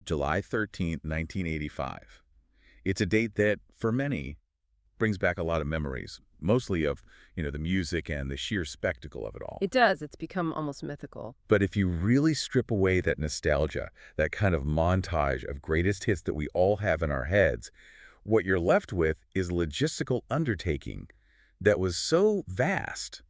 July 13th, 1985. It's a date that, for many, brings back a lot of memories, mostly of, the music and the sheer spectacle of it all. It does. It's become almost mythical. But if you really strip away that nostalgia, that kind of montage of greatest hits that we all have in our heads, what you're left with is a logistical undertaking that was so vast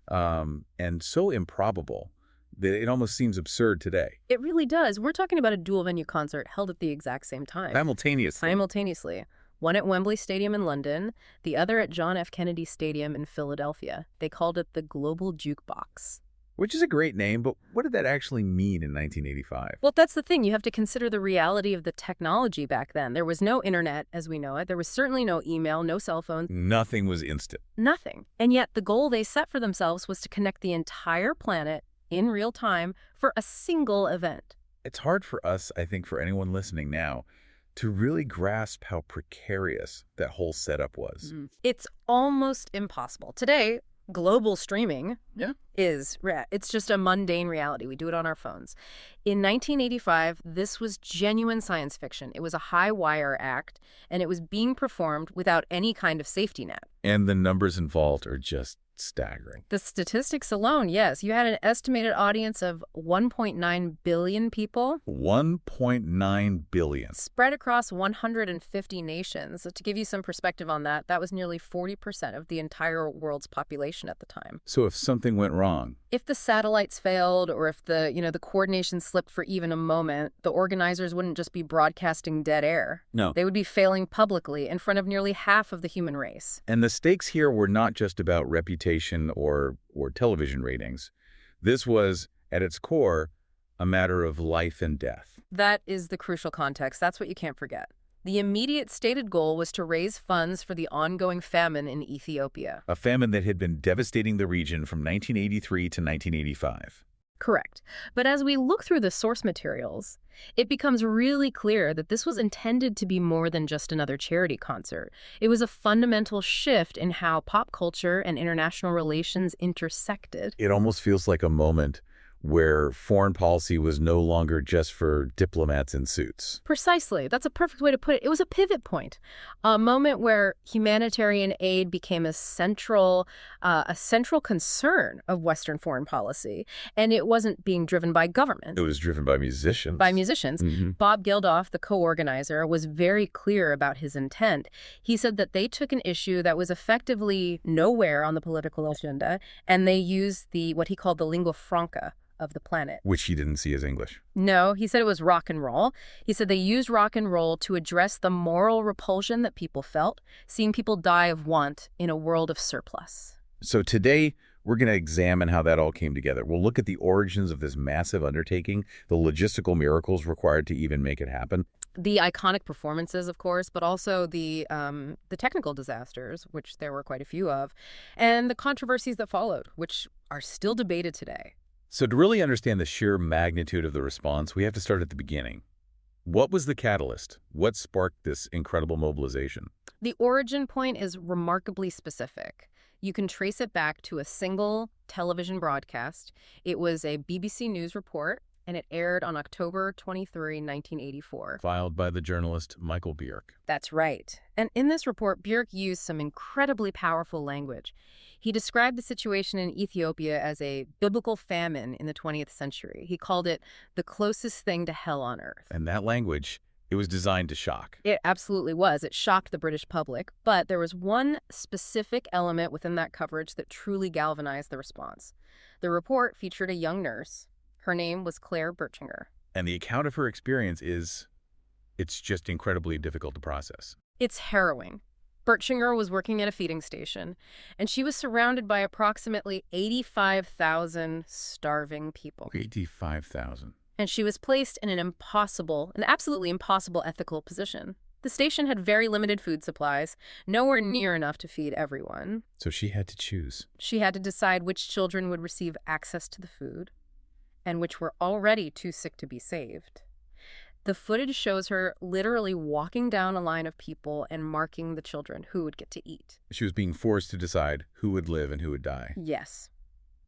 and so improbable that it almost seems absurd today. It really does. We're talking about a dual-venue concert held at the exact same time. Simultaneously. One at Wembley Stadium in London, the other at John F. Kennedy Stadium in Philadelphia. They called it the Global Jukebox. Which is a great name, but what did that actually mean in 1985? Well, that's the thing. You have to consider the reality of the technology back then. There was no internet as we know it. There was certainly no email, no cell phones. Nothing was instant. Nothing. And yet the goal they set for themselves was to connect the entire planet in real time for a single event. It's hard for us, I think, for anyone listening now, to really grasp how precarious that whole setup was. It's almost impossible. Today, global streaming it's just a mundane reality. We do it on our phones. In 1985, this was genuine science fiction. It was a high-wire act, and it was being performed without any kind of safety net. And the numbers involved are just staggering. The statistics alone, yes. You had an estimated audience of 1.9 billion people. 1.9 billion. Spread across 150 nations. So to give you some perspective on that, that was nearly 40% of the entire world's population at the time. So if something went wrong, if the satellites failed or if the coordination slipped for even a moment, the organizers wouldn't just be broadcasting dead air. No. They would be failing publicly in front of nearly half of the human race. And the stakes here were not just about reputation or television ratings. This was, at its core, a matter of life and death. That is the crucial context. That's what you can't forget. The immediate stated goal was to raise funds for the ongoing famine in Ethiopia. A famine that had been devastating the region from 1983 to 1985. Correct. But as we look through the source materials, it becomes really clear that this was intended to be more than just another charity concert. It was a fundamental shift in how pop culture and international relations intersected. It almost feels like a moment where foreign policy was no longer just for diplomats in suits. Precisely. That's a perfect way to put it. It was a pivot point, a moment where humanitarian aid became a central concern of Western foreign policy, and it wasn't being driven by government. It was driven by musicians. Bob Geldof, the co-organizer, was very clear about his intent. He said that they took an issue that was effectively nowhere on the political agenda, and they used what he called the lingua franca of the planet. Which he didn't see as English. No, he said it was rock and roll. He said they used rock and roll to address the moral repulsion that people felt, seeing people die of want in a world of surplus. So today, we're going to examine how that all came together. We'll look at the origins of this massive undertaking, the logistical miracles required to even make it happen. The iconic performances, of course, but also the technical disasters, which there were quite a few of, and the controversies that followed, which are still debated today. So to really understand the sheer magnitude of the response, we have to start at the beginning. What was the catalyst? What sparked this incredible mobilization? The origin point is remarkably specific. You can trace it back to a single television broadcast. It was a BBC News report, and it aired on October 23, 1984. Filed by the journalist Michael Bjerk. That's right. And in this report, Bjerk used some incredibly powerful language. He described the situation in Ethiopia as a biblical famine in the 20th century. He called it the closest thing to hell on earth. And that language, it was designed to shock. It absolutely was. It shocked the British public. But there was one specific element within that coverage that truly galvanized the response. The report featured a young nurse. Her name was Claire Bertschinger. And the account of her experience it's just incredibly difficult to process. It's harrowing. Bertschinger was working at a feeding station, and she was surrounded by approximately 85,000 starving people. 85,000. And she was placed in an absolutely impossible ethical position. The station had very limited food supplies, nowhere near enough to feed everyone. So she had to choose. She had to decide which children would receive access to the food, and which were already too sick to be saved. The footage shows her literally walking down a line of people and marking the children who would get to eat. She was being forced to decide who would live and who would die. Yes.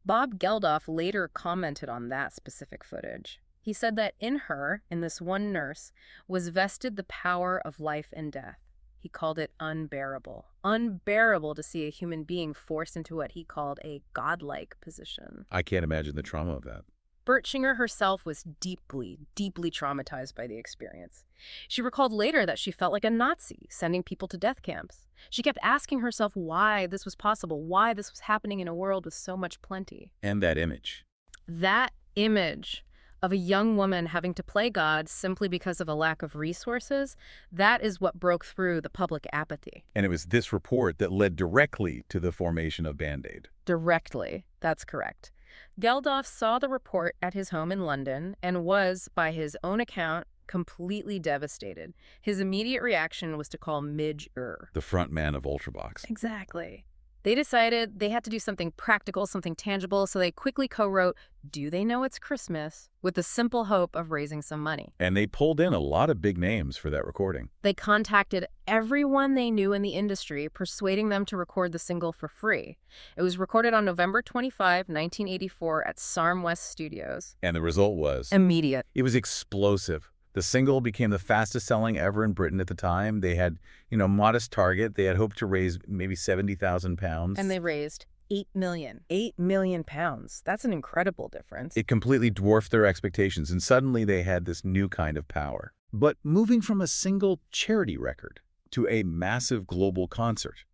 Bob Geldof later commented on that specific footage. He said that in her, in this one nurse, was vested the power of life and death. He called it unbearable. Unbearable to see a human being forced into what he called a godlike position. I can't imagine the trauma of that. Bertschinger herself was deeply, deeply traumatized by the experience. She recalled later that she felt like a Nazi, sending people to death camps. She kept asking herself why this was possible, why this was happening in a world with so much plenty. And that image. That image of a young woman having to play God simply because of a lack of resources, that is what broke through the public apathy. And it was this report that led directly to the formation of Band-Aid. Directly, that's correct. Geldof saw the report at his home in London and was, by his own account, completely devastated. His immediate reaction was to call Midge Ure, The front man of Ultravox. Exactly. They decided they had to do something practical, something tangible, so they quickly co-wrote Do They Know It's Christmas? With the simple hope of raising some money. And they pulled in a lot of big names for that recording. They contacted everyone they knew in the industry, persuading them to record the single for free. It was recorded on November 25, 1984 at Sarm West Studios. And the result was Immediate. It was explosive. The single became the fastest selling ever in Britain at the time. They had, modest target. They had hoped to raise maybe 70,000 pounds. And they raised 8 million. 8 million pounds. That's an incredible difference. It completely dwarfed their expectations, and suddenly they had this new kind of power. But moving from a single charity record to a massive global concert,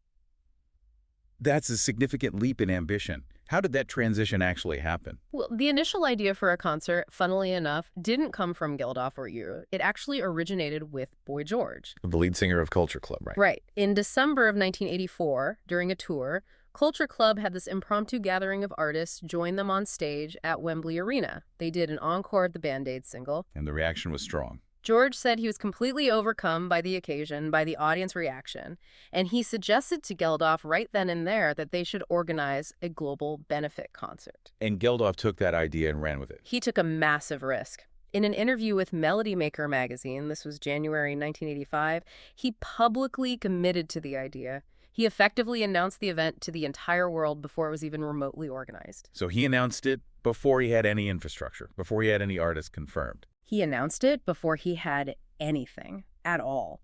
that's a significant leap in ambition. How did that transition actually happen? Well, the initial idea for a concert, funnily enough, didn't come from Geldof or Ure. It actually originated with Boy George. The lead singer of Culture Club, right? Right. In December of 1984, during a tour, Culture Club had this impromptu gathering of artists join them on stage at Wembley Arena. They did an encore of the Band-Aid single. And the reaction was strong. George said he was completely overcome by the occasion, by the audience reaction, and he suggested to Geldof right then and there that they should organize a global benefit concert. And Geldof took that idea and ran with it. He took a massive risk. In an interview with Melody Maker magazine, this was January 1985, he publicly committed to the idea. He effectively announced the event to the entire world before it was even remotely organized. So he announced it before he had any infrastructure, before he had any artists confirmed. He announced it before he had anything at all.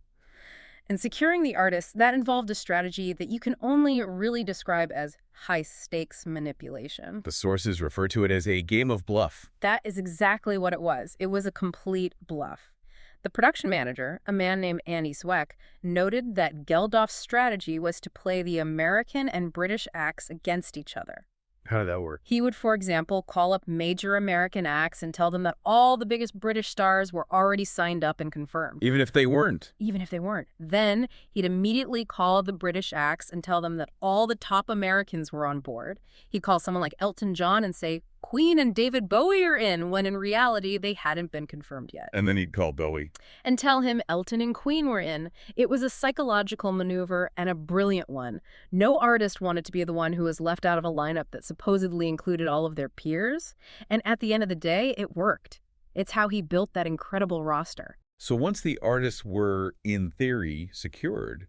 And securing the artists, that involved a strategy that you can only really describe as high-stakes manipulation. The sources refer to it as a game of bluff. That is exactly what it was. It was a complete bluff. The production manager, a man named Andy Sweck, noted that Geldof's strategy was to play the American and British acts against each other. How did that work? He would, for example, call up major American acts and tell them that all the biggest British stars were already signed up and confirmed. Even if they weren't? Even if they weren't. Then he'd immediately call the British acts and tell them that all the top Americans were on board. He'd call someone like Elton John and say, Queen and David Bowie are in, when in reality they hadn't been confirmed yet. And then he'd call Bowie. And tell him Elton and Queen were in. It was a psychological maneuver and a brilliant one. No artist wanted to be the one who was left out of a lineup that supposedly included all of their peers. And at the end of the day, it worked. It's how he built that incredible roster. So once the artists were, in theory, secured,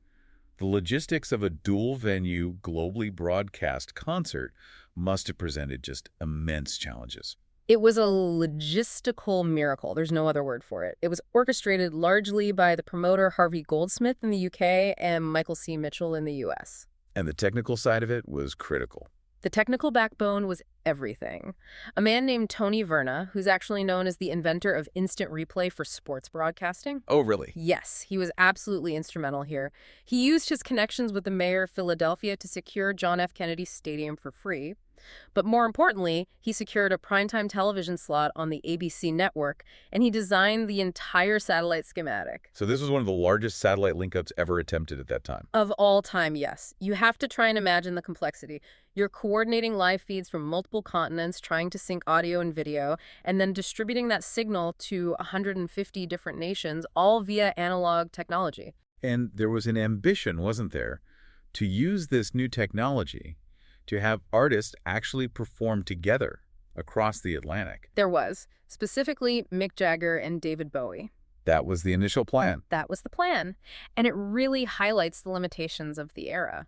the logistics of a dual-venue, globally broadcast concert must have presented just immense challenges. It was a logistical miracle. There's no other word for it. It was orchestrated largely by the promoter Harvey Goldsmith in the UK and Michael C. Mitchell in the US. And the technical side of it was critical. The technical backbone was everything. A man named Tony Verna, who's actually known as the inventor of instant replay for sports broadcasting. Oh, really? Yes, he was absolutely instrumental here. He used his connections with the mayor of Philadelphia to secure John F. Kennedy Stadium for free. But more importantly, he secured a primetime television slot on the ABC network, and he designed the entire satellite schematic. So this was one of the largest satellite link-ups ever attempted at that time. Of all time, yes. You have to try and imagine the complexity. You're coordinating live feeds from multiple continents, trying to sync audio and video, and then distributing that signal to 150 different nations, all via analog technology. And there was an ambition, wasn't there, to use this new technology to have artists actually perform together across the Atlantic. There was, specifically Mick Jagger and David Bowie. That was the initial plan. That was the plan. And it really highlights the limitations of the era.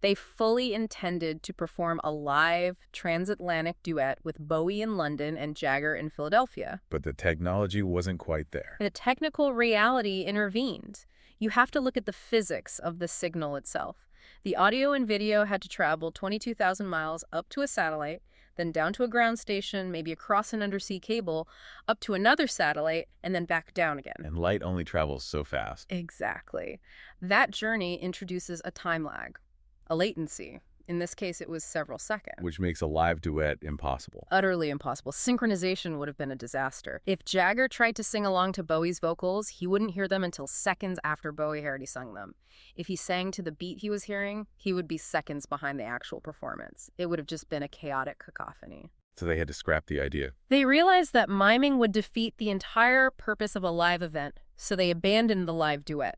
They fully intended to perform a live transatlantic duet with Bowie in London and Jagger in Philadelphia. But the technology wasn't quite there. The technical reality intervened. You have to look at the physics of the signal itself. The audio and video had to travel 22,000 miles up to a satellite, then down to a ground station, maybe across an undersea cable, up to another satellite, and then back down again. And light only travels so fast. Exactly. That journey introduces a time lag, a latency. In this case, it was several seconds. Which makes a live duet impossible. Utterly impossible. Synchronization would have been a disaster. If Jagger tried to sing along to Bowie's vocals, he wouldn't hear them until seconds after Bowie had already sung them. If he sang to the beat he was hearing, he would be seconds behind the actual performance. It would have just been a chaotic cacophony. So they had to scrap the idea. They realized that miming would defeat the entire purpose of a live event, so they abandoned the live duet.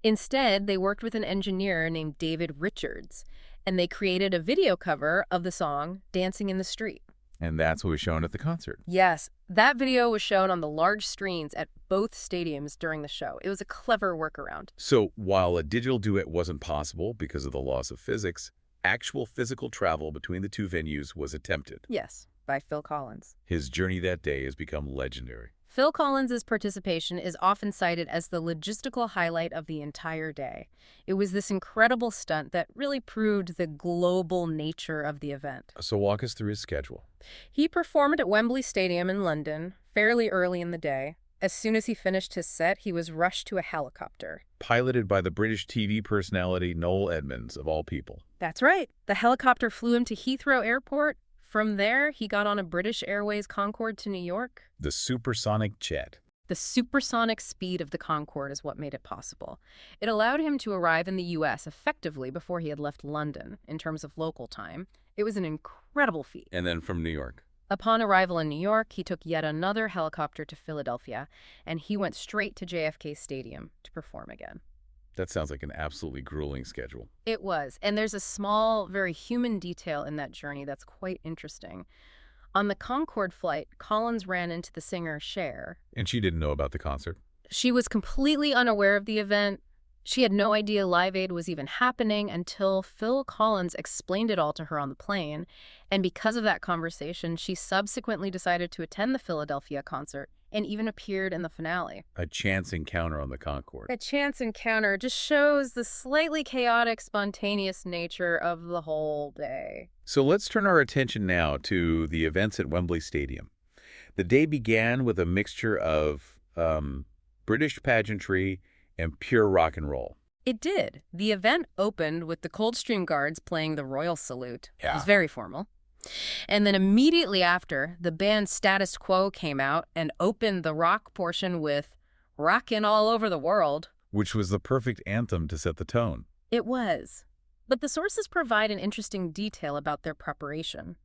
Instead, they worked with an engineer named David Richards, and they created a video cover of the song Dancing in the Street. And that's what was shown at the concert. Yes, that video was shown on the large screens at both stadiums during the show. It was a clever workaround. So while a digital duet wasn't possible because of the laws of physics, actual physical travel between the two venues was attempted. Yes, by Phil Collins. His journey that day has become legendary. Phil Collins's participation is often cited as the logistical highlight of the entire day. It was this incredible stunt that really proved the global nature of the event. So walk us through his schedule. He performed at Wembley Stadium in London fairly early in the day. As soon as he finished his set, he was rushed to a helicopter. Piloted by the British TV personality Noel Edmonds, of all people. That's right. The helicopter flew him to Heathrow Airport. From there, he got on a British Airways Concorde to New York. The supersonic jet. The supersonic speed of the Concorde is what made it possible. It allowed him to arrive in the U.S. effectively before he had left London, in terms of local time. It was an incredible feat. And then from New York. Upon arrival in New York, he took yet another helicopter to Philadelphia, and he went straight to JFK Stadium to perform again. That sounds like an absolutely grueling schedule. It was, and there's a small, very human detail in that journey that's quite interesting. On the Concorde flight, Collins ran into the singer Cher. And she didn't know about the concert? She was completely unaware of the event. She had no idea Live Aid was even happening until Phil Collins explained it all to her on the plane. And because of that conversation, she subsequently decided to attend the Philadelphia concert and even appeared in the finale. A chance encounter on the Concorde. A chance encounter just shows the slightly chaotic, spontaneous nature of the whole day. So let's turn our attention now to the events at Wembley Stadium. The day began with a mixture of British pageantry and pure rock and roll. It did. The event opened with the Coldstream Guards playing the Royal Salute. Yeah. It was very formal. And then immediately after, the band Status Quo came out and opened the rock portion with Rockin' All Over the World. Which was the perfect anthem to set the tone. It was. But the sources provide an interesting detail about their preparation.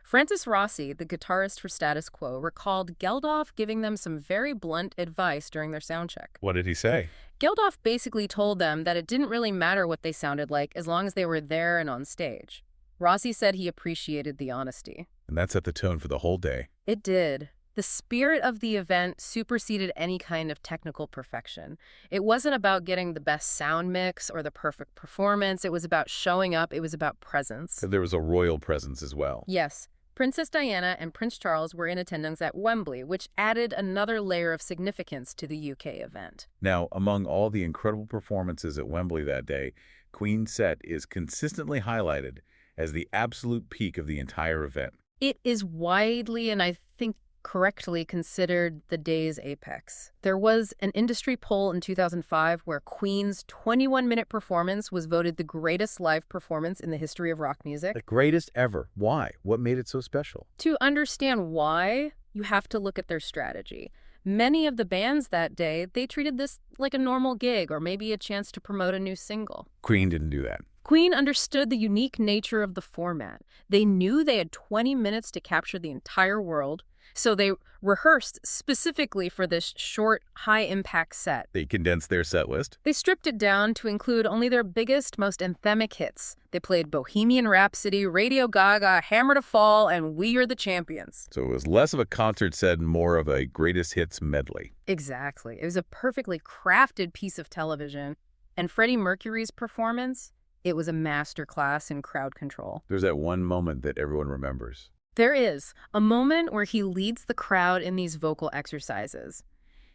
Francis Rossi, the guitarist for Status Quo, recalled Geldof giving them some very blunt advice during their soundcheck. What did he say? Geldof basically told them that it didn't really matter what they sounded like as long as they were there and on stage. Rossi said he appreciated the honesty. And that set the tone for the whole day. It did. The spirit of the event superseded any kind of technical perfection. It wasn't about getting the best sound mix or the perfect performance. It was about showing up. It was about presence. There was a royal presence as well. Yes. Princess Diana and Prince Charles were in attendance at Wembley, which added another layer of significance to the UK event. Now, among all the incredible performances at Wembley that day, Queen's set is consistently highlighted as the absolute peak of the entire event. It is widely, and I think correctly, considered the day's apex. There was an industry poll in 2005 where Queen's 21-minute performance was voted the greatest live performance in the history of rock music. The greatest ever. Why? What made it so special? To understand why, you have to look at their strategy. Many of the bands that day, they treated this like a normal gig or maybe a chance to promote a new single. Queen didn't do that. Queen understood the unique nature of the format. They knew they had 20 minutes to capture the entire world, so they rehearsed specifically for this short, high-impact set. They condensed their set list. They stripped it down to include only their biggest, most anthemic hits. They played Bohemian Rhapsody, Radio Gaga, Hammer to Fall, and We Are the Champions. So it was less of a concert set and more of a greatest hits medley. Exactly. It was a perfectly crafted piece of television. And Freddie Mercury's performance, It was a masterclass in crowd control. There's that one moment that everyone remembers. There is a moment where he leads the crowd in these vocal exercises.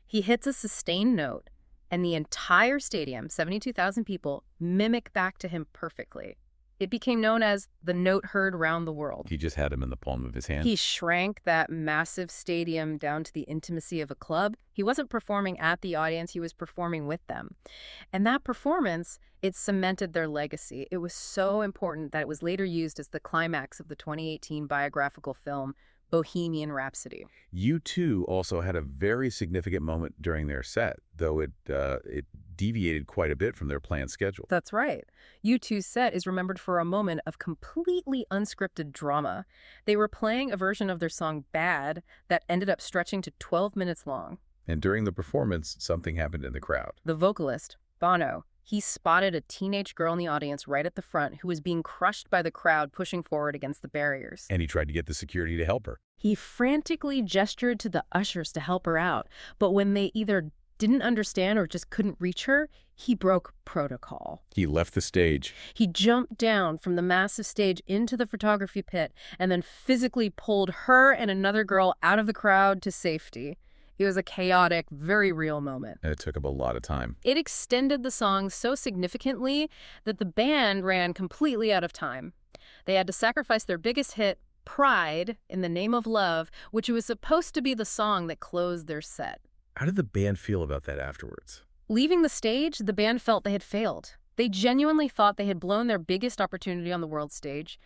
He hits a sustained note, and the entire stadium, 72,000 people, mimic back to him perfectly. It became known as the note heard round the world. He just had him in the palm of his hand. He shrank that massive stadium down to the intimacy of a club. He wasn't performing at the audience, he was performing with them. And that performance, it cemented their legacy. It was so important that it was later used as the climax of the 2018 biographical film Bohemian Rhapsody. U2 also had a very significant moment during their set, though it deviated quite a bit from their planned schedule. That's right. U2's set is remembered for a moment of completely unscripted drama. They were playing a version of their song Bad that ended up stretching to 12 minutes long. And during the performance, something happened in the crowd. The vocalist, Bono, he spotted a teenage girl in the audience right at the front who was being crushed by the crowd pushing forward against the barriers. And he tried to get the security to help her. He frantically gestured to the ushers to help her out, but when they either didn't understand or just couldn't reach her, he broke protocol. He left the stage. He jumped down from the massive stage into the photography pit and then physically pulled her and another girl out of the crowd to safety. It was a chaotic, very real moment. And it took up a lot of time. It extended the song so significantly that the band ran completely out of time. They had to sacrifice their biggest hit, Pride, in the Name of Love, which was supposed to be the song that closed their set. How did the band feel about that afterwards? Leaving the stage, the band felt they had failed. They genuinely thought they had blown their biggest opportunity on the world stage.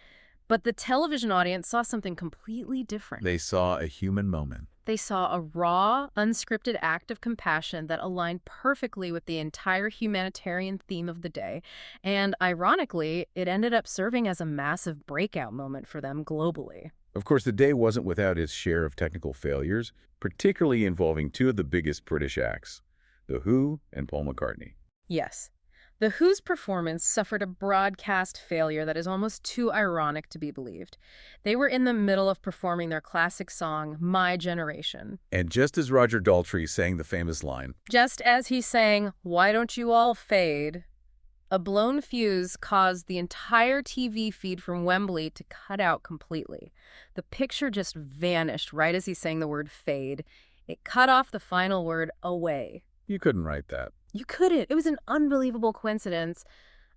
But the television audience saw something completely different. They saw a human moment. They saw a raw, unscripted act of compassion that aligned perfectly with the entire humanitarian theme of the day. And ironically, it ended up serving as a massive breakout moment for them globally. Of course, the day wasn't without its share of technical failures, particularly involving two of the biggest British acts, The Who and Paul McCartney. Yes. The Who's performance suffered a broadcast failure that is almost too ironic to be believed. They were in the middle of performing their classic song, My Generation. And just as Roger Daltrey sang the famous line, just as he sang, Why Don't You All Fade, a blown fuse caused the entire TV feed from Wembley to cut out completely. The picture just vanished right as he sang the word fade. It cut off the final word, away. You couldn't write that. You couldn't. It was an unbelievable coincidence.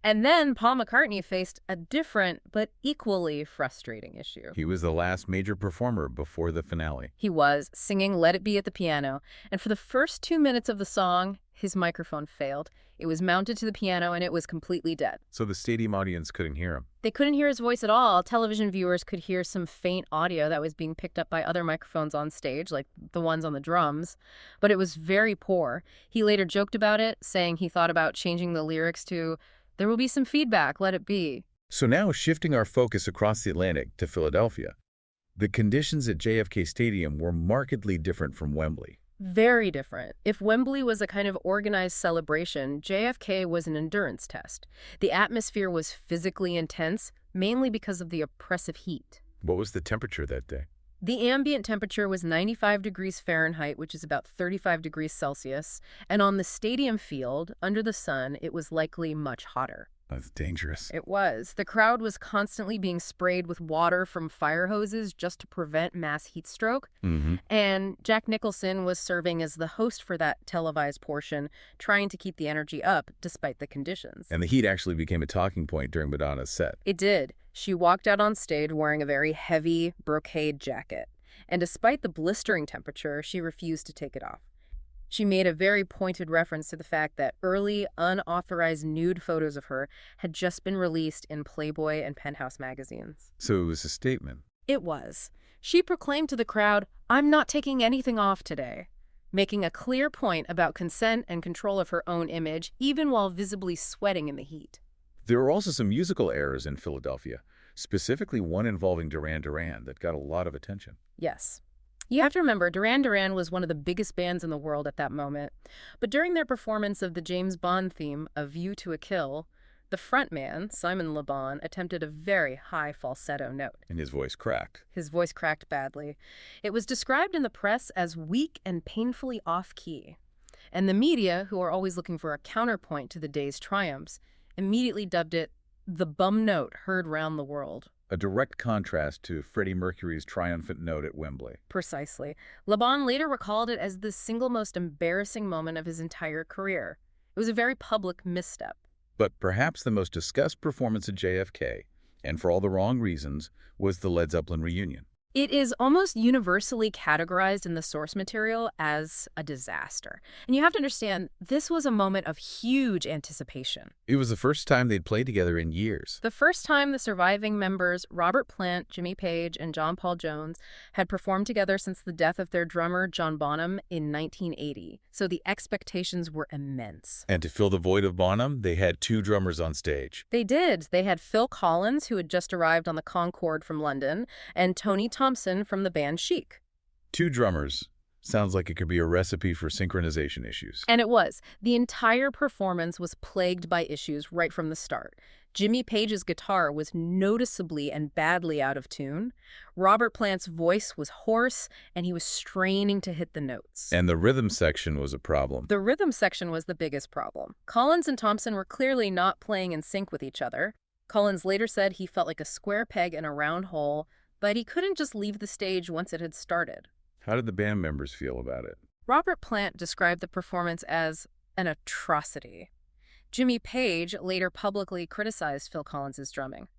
And then Paul McCartney faced a different but equally frustrating issue. He was the last major performer before the finale. He was singing Let It Be at the piano, and for the first 2 minutes of the song, his microphone failed. It was mounted to the piano and it was completely dead. So the stadium audience couldn't hear him. They couldn't hear his voice at all. Television viewers could hear some faint audio that was being picked up by other microphones on stage, like the ones on the drums, but it was very poor. He later joked about it, saying he thought about changing the lyrics to, There will be some feedback, let it be. So now shifting our focus across the Atlantic to Philadelphia, the conditions at JFK Stadium were markedly different from Wembley. Very different. If Wembley was a kind of organized celebration, JFK was an endurance test. The atmosphere was physically intense, mainly because of the oppressive heat. What was the temperature that day? The ambient temperature was 95 degrees Fahrenheit, which is about 35 degrees Celsius, and on the stadium field, under the sun, it was likely much hotter. That's dangerous. It was. The crowd was constantly being sprayed with water from fire hoses just to prevent mass heat stroke. And Jack Nicholson was serving as the host for that televised portion, trying to keep the energy up despite the conditions. And the heat actually became a talking point during Madonna's set. It did. She walked out on stage wearing a very heavy brocade jacket. And despite the blistering temperature, she refused to take it off. She made a very pointed reference to the fact that early, unauthorized nude photos of her had just been released in Playboy and Penthouse magazines. So it was a statement. It was. She proclaimed to the crowd, I'm not taking anything off today, making a clear point about consent and control of her own image, even while visibly sweating in the heat. There were also some musical errors in Philadelphia, specifically one involving Duran Duran that got a lot of attention. Yes. You have to remember, Duran Duran was one of the biggest bands in the world at that moment. But during their performance of the James Bond theme, A View to a Kill, the frontman, Simon Le Bon, attempted a very high falsetto note. And his voice cracked. His voice cracked badly. It was described in the press as weak and painfully off-key. And the media, who are always looking for a counterpoint to the day's triumphs, immediately dubbed it the bum note heard round the world. A direct contrast to Freddie Mercury's triumphant note at Wembley. Precisely. Laban later recalled it as the single most embarrassing moment of his entire career. It was a very public misstep. But perhaps the most discussed performance at JFK, and for all the wrong reasons, was the Led Zeppelin reunion. It is almost universally categorized in the source material as a disaster. And you have to understand, this was a moment of huge anticipation. It was the first time they'd played together in years. The first time the surviving members, Robert Plant, Jimmy Page, and John Paul Jones, had performed together since the death of their drummer, John Bonham, in 1980. So the expectations were immense. And to fill the void of Bonham, they had two drummers on stage. They did. They had Phil Collins, who had just arrived on the Concorde from London, and Tony Thompson from the band Chic. Two drummers. Sounds like it could be a recipe for synchronization issues. And it was. The entire performance was plagued by issues right from the start. Jimmy Page's guitar was noticeably and badly out of tune. Robert Plant's voice was hoarse, and he was straining to hit the notes. And the rhythm section was a problem. The rhythm section was the biggest problem. Collins and Thompson were clearly not playing in sync with each other. Collins later said he felt like a square peg in a round hole, but he couldn't just leave the stage once it had started. How did the band members feel about it? Robert Plant described the performance as an atrocity. Jimmy Page later publicly criticized Phil Collins' drumming.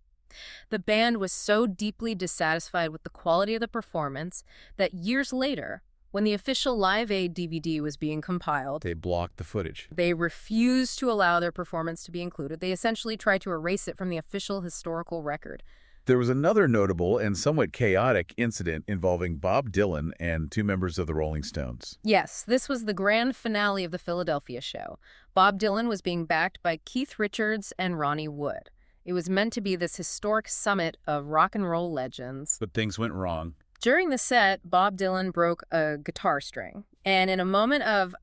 The band was so deeply dissatisfied with the quality of the performance that years later, when the official Live Aid DVD was being compiled, They blocked the footage. they refused to allow their performance to be included. They essentially tried to erase it from the official historical record. There was another notable and somewhat chaotic incident involving Bob Dylan and two members of the Rolling Stones. Yes, this was the grand finale of the Philadelphia show. Bob Dylan was being backed by Keith Richards and Ronnie Wood. It was meant to be this historic summit of rock and roll legends. But things went wrong. During the set, Bob Dylan broke a guitar string. And in a moment of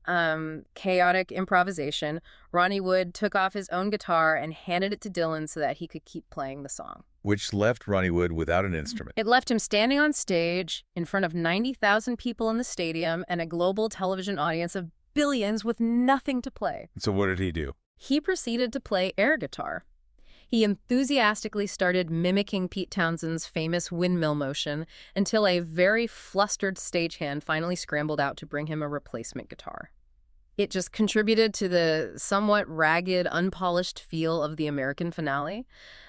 chaotic improvisation, Ronnie Wood took off his own guitar and handed it to Dylan so that he could keep playing the song. Which left Ronnie Wood without an instrument. It left him standing on stage in front of 90,000 people in the stadium and a global television audience of billions with nothing to play. So what did he do? He proceeded to play air guitar. He enthusiastically started mimicking Pete Townshend's famous windmill motion until a very flustered stagehand finally scrambled out to bring him a replacement guitar. It just contributed to the somewhat ragged, unpolished feel of the American finale,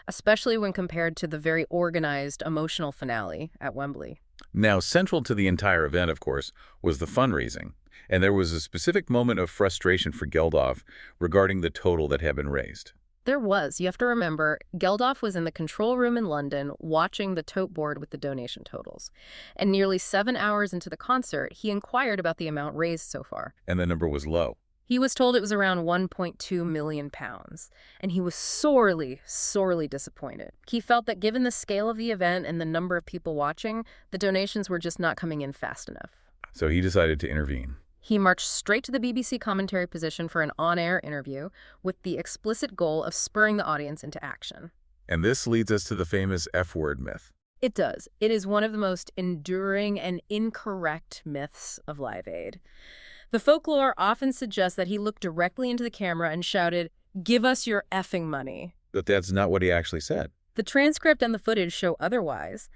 especially when compared to the very organized, emotional finale at Wembley. Now, central to the entire event, of course, was the fundraising. And there was a specific moment of frustration for Geldof regarding the total that had been raised. There was. You have to remember, Geldof was in the control room in London watching the tote board with the donation totals. And nearly 7 hours into the concert, he inquired about the amount raised so far. And the number was low. He was told it was around £1.2 million, and he was sorely, sorely disappointed. He felt that given the scale of the event and the number of people watching, the donations were just not coming in fast enough. So he decided to intervene. He marched straight to the BBC commentary position for an on-air interview with the explicit goal of spurring the audience into action. And this leads us to the famous F-word myth. It does. It is one of the most enduring and incorrect myths of Live Aid. The folklore often suggests that he looked directly into the camera and shouted, "Give us your effing money." But that's not what he actually said. The transcript and the footage show otherwise.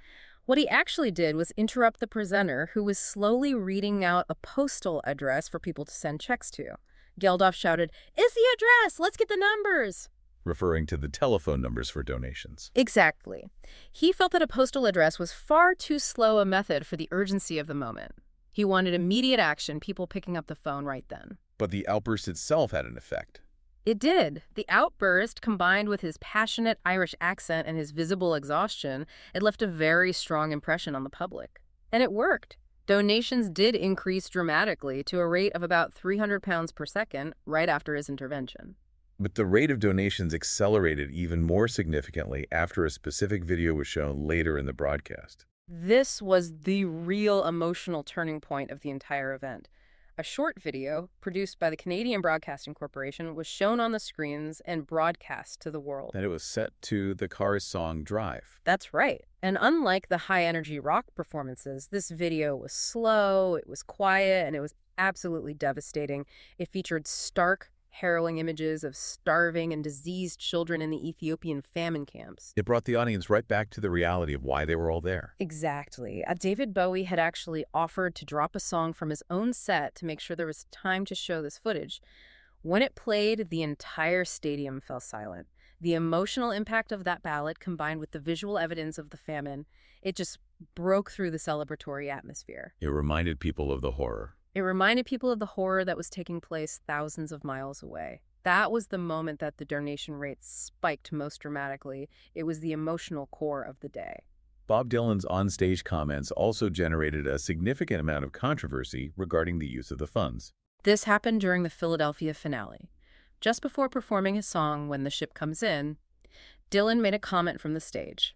What he actually did was interrupt the presenter, who was slowly reading out a postal address for people to send checks to. Geldof shouted, "Is the address? Let's get the numbers!" Referring to the telephone numbers for donations. Exactly. He felt that a postal address was far too slow a method for the urgency of the moment. He wanted immediate action, people picking up the phone right then. But the outburst itself had an effect. It did. The outburst, combined with his passionate Irish accent and his visible exhaustion, it left a very strong impression on the public. And it worked. Donations did increase dramatically to a rate of about £300 per second right after his intervention. But the rate of donations accelerated even more significantly after a specific video was shown later in the broadcast. This was the real emotional turning point of the entire event. A short video, produced by the Canadian Broadcasting Corporation, was shown on the screens and broadcast to the world. And it was set to the Cars song Drive. That's right. And unlike the high-energy rock performances, this video was slow, it was quiet, and it was absolutely devastating. It featured stark, harrowing images of starving and diseased children in the Ethiopian famine camps. It brought the audience right back to the reality of why they were all there. Exactly. David Bowie had actually offered to drop a song from his own set to make sure there was time to show this footage. When it played, the entire stadium fell silent. The emotional impact of that ballad, combined with the visual evidence of the famine, it just broke through the celebratory atmosphere. It reminded people of the horror. It reminded people of the horror that was taking place thousands of miles away. That was the moment that the donation rates spiked most dramatically. It was the emotional core of the day. Bob Dylan's on-stage comments also generated a significant amount of controversy regarding the use of the funds. This happened during the Philadelphia finale. Just before performing his song, When the Ship Comes In, Dylan made a comment from the stage.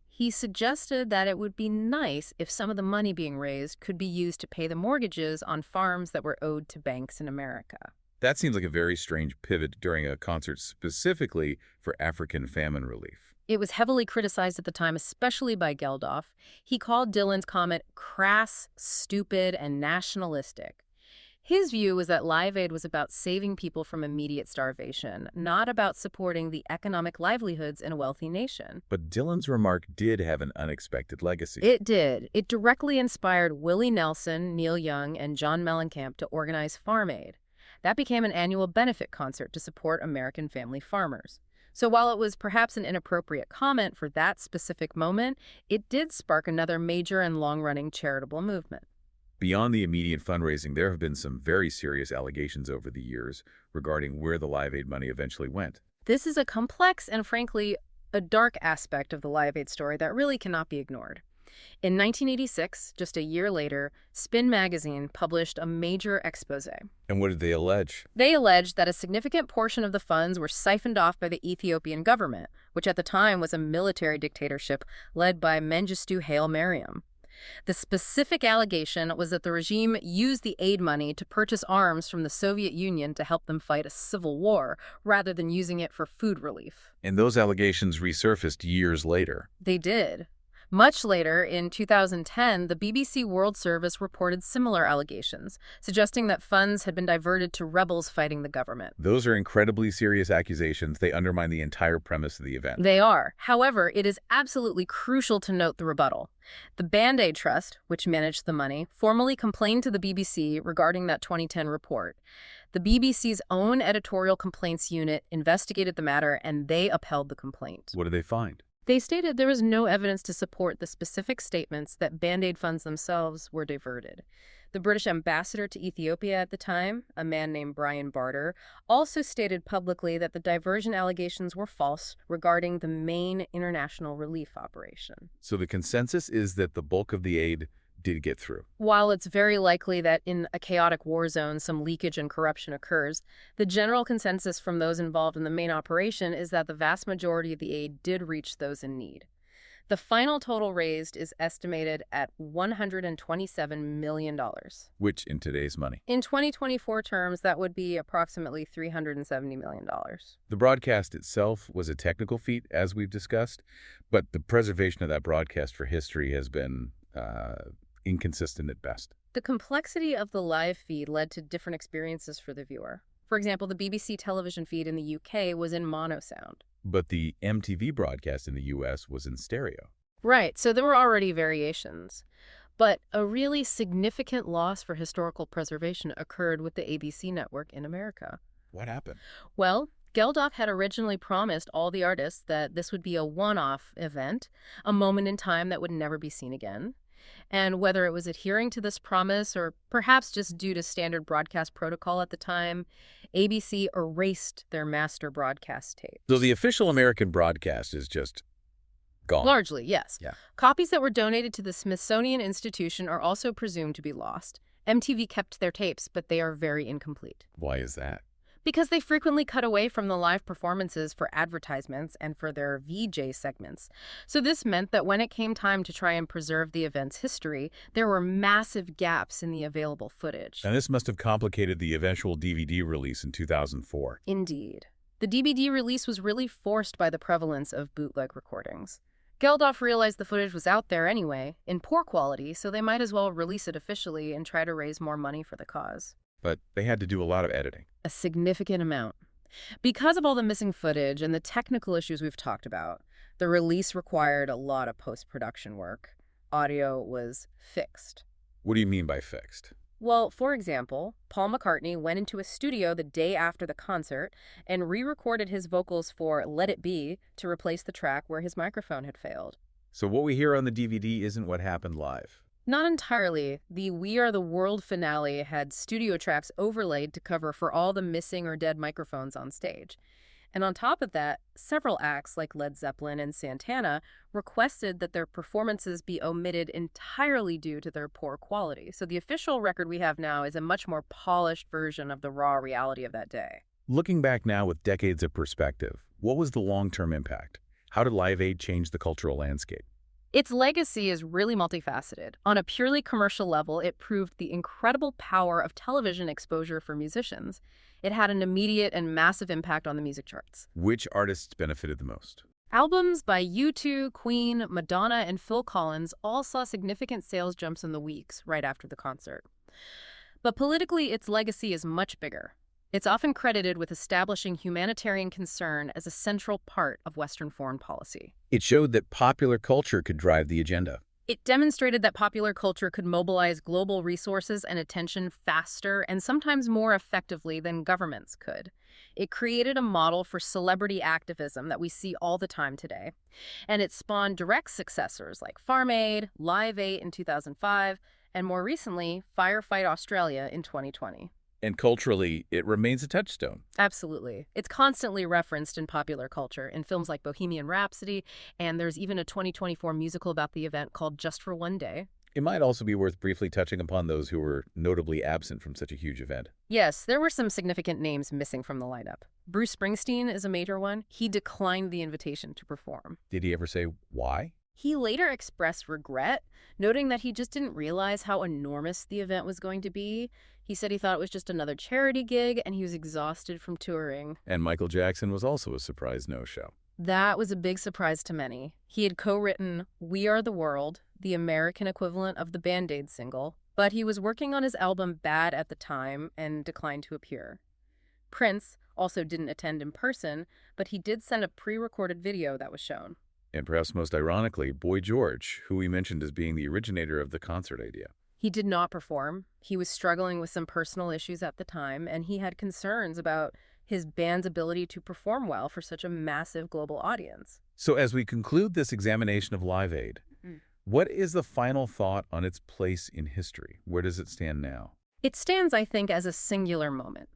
He suggested that it would be nice if some of the money being raised could be used to pay the mortgages on farms that were owed to banks in America. That seems like a very strange pivot during a concert specifically for African famine relief. It was heavily criticized at the time, especially by Geldof. He called Dylan's comment crass, stupid, and nationalistic. His view was that Live Aid was about saving people from immediate starvation, not about supporting the economic livelihoods in a wealthy nation. But Dylan's remark did have an unexpected legacy. It did. It directly inspired Willie Nelson, Neil Young, and John Mellencamp to organize Farm Aid. That became an annual benefit concert to support American family farmers. So while it was perhaps an inappropriate comment for that specific moment, it did spark another major and long-running charitable movement. Beyond the immediate fundraising, there have been some very serious allegations over the years regarding where the Live Aid money eventually went. This is a complex and, frankly, a dark aspect of the Live Aid story that really cannot be ignored. In 1986, just a year later, Spin magazine published a major expose. And what did they allege? They alleged that a significant portion of the funds were siphoned off by the Ethiopian government, which at the time was a military dictatorship led by Mengistu Haile Mariam. The specific allegation was that the regime used the aid money to purchase arms from the Soviet Union to help them fight a civil war, rather than using it for food relief. And those allegations resurfaced years later. They did. Much later, in 2010, the BBC World Service reported similar allegations, suggesting that funds had been diverted to rebels fighting the government. Those are incredibly serious accusations. They undermine the entire premise of the event. They are. However, it is absolutely crucial to note the rebuttal. The Band-Aid Trust, which managed the money, formally complained to the BBC regarding that 2010 report. The BBC's own editorial complaints unit investigated the matter, and they upheld the complaint. What did they find? They stated there was no evidence to support the specific statements that Band-Aid funds themselves were diverted. The British ambassador to Ethiopia at the time, a man named Brian Barter, also stated publicly that the diversion allegations were false regarding the main international relief operation. So the consensus is that the bulk of the aid did get through. While it's very likely that in a chaotic war zone some leakage and corruption occurs, the general consensus from those involved in the main operation is that the vast majority of the aid did reach those in need. The final total raised is estimated at $127 million. Which, in today's money? In 2024 terms, that would be approximately $370 million. The broadcast itself was a technical feat, as we've discussed, but the preservation of that broadcast for history has been inconsistent at best. The complexity of the live feed led to different experiences for the viewer. For example, the BBC television feed in the UK was in mono sound. But the MTV broadcast in the US was in stereo. Right, so there were already variations. But a really significant loss for historical preservation occurred with the ABC network in America. What happened? Well, Geldof had originally promised all the artists that this would be a one-off event, a moment in time that would never be seen again. And whether it was adhering to this promise or perhaps just due to standard broadcast protocol at the time, ABC erased their master broadcast tape. So the official American broadcast is just gone. Largely, yes. Yeah. Copies that were donated to the Smithsonian Institution are also presumed to be lost. MTV kept their tapes, but they are very incomplete. Why is that? Because they frequently cut away from the live performances for advertisements and for their VJ segments. So this meant that when it came time to try and preserve the event's history, there were massive gaps in the available footage. And this must have complicated the eventual DVD release in 2004. Indeed. The DVD release was really forced by the prevalence of bootleg recordings. Geldof realized the footage was out there anyway, in poor quality, so they might as well release it officially and try to raise more money for the cause. but they had to do a lot of editing. A significant amount. Because of all the missing footage and the technical issues we've talked about, the release required a lot of post-production work. Audio was fixed. What do you mean by fixed? Well, for example, Paul McCartney went into a studio the day after the concert and re-recorded his vocals for Let It Be to replace the track where his microphone had failed. So what we hear on the DVD isn't what happened live. Not entirely. The We Are the World finale had studio tracks overlaid to cover for all the missing or dead microphones on stage. And on top of that, several acts like Led Zeppelin and Santana requested that their performances be omitted entirely due to their poor quality. So the official record we have now is a much more polished version of the raw reality of that day. Looking back now with decades of perspective, what was the long-term impact? How did Live Aid change the cultural landscape? Its legacy is really multifaceted. On a purely commercial level, it proved the incredible power of television exposure for musicians. It had an immediate and massive impact on the music charts. Which artists benefited the most? Albums by U2, Queen, Madonna, and Phil Collins all saw significant sales jumps in the weeks right after the concert. But politically, its legacy is much bigger. It's often credited with establishing humanitarian concern as a central part of Western foreign policy. It showed that popular culture could drive the agenda. It demonstrated that popular culture could mobilize global resources and attention faster and sometimes more effectively than governments could. It created a model for celebrity activism that we see all the time today. And it spawned direct successors like Farm Aid, Live Aid in 2005, and more recently, Firefight Australia in 2020. And culturally, it remains a touchstone. Absolutely. It's constantly referenced in popular culture, in films like Bohemian Rhapsody, and there's even a 2024 musical about the event called Just for One Day. It might also be worth briefly touching upon those who were notably absent from such a huge event. Yes, there were some significant names missing from the lineup. Bruce Springsteen is a major one. He declined the invitation to perform. Did he ever say why? He later expressed regret, noting that he just didn't realize how enormous the event was going to be. He said he thought it was just another charity gig, and he was exhausted from touring. And Michael Jackson was also a surprise no-show. That was a big surprise to many. He had co-written We Are the World, the American equivalent of the Band-Aid single, but he was working on his album Bad at the time and declined to appear. Prince also didn't attend in person, but he did send a pre-recorded video that was shown. And perhaps most ironically, Boy George, who we mentioned as being the originator of the concert idea. He did not perform. He was struggling with some personal issues at the time, and he had concerns about his band's ability to perform well for such a massive global audience. So as we conclude this examination of Live Aid, what is the final thought on its place in history? Where does it stand now? It stands, I think, as a singular moment.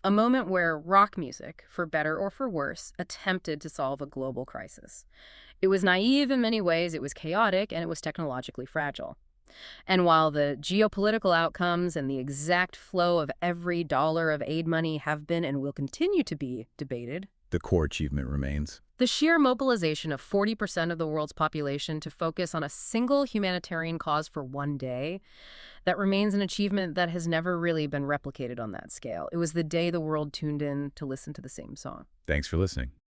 A moment where rock music, for better or for worse, attempted to solve a global crisis. It was naive in many ways, it was chaotic, and it was technologically fragile. And while the geopolitical outcomes and the exact flow of every dollar of aid money have been and will continue to be debated, The core achievement remains. the sheer mobilization of 40% of the world's population to focus on a single humanitarian cause for one day, that remains an achievement that has never really been replicated on that scale. It was the day the world tuned in to listen to the same song. Thanks for listening.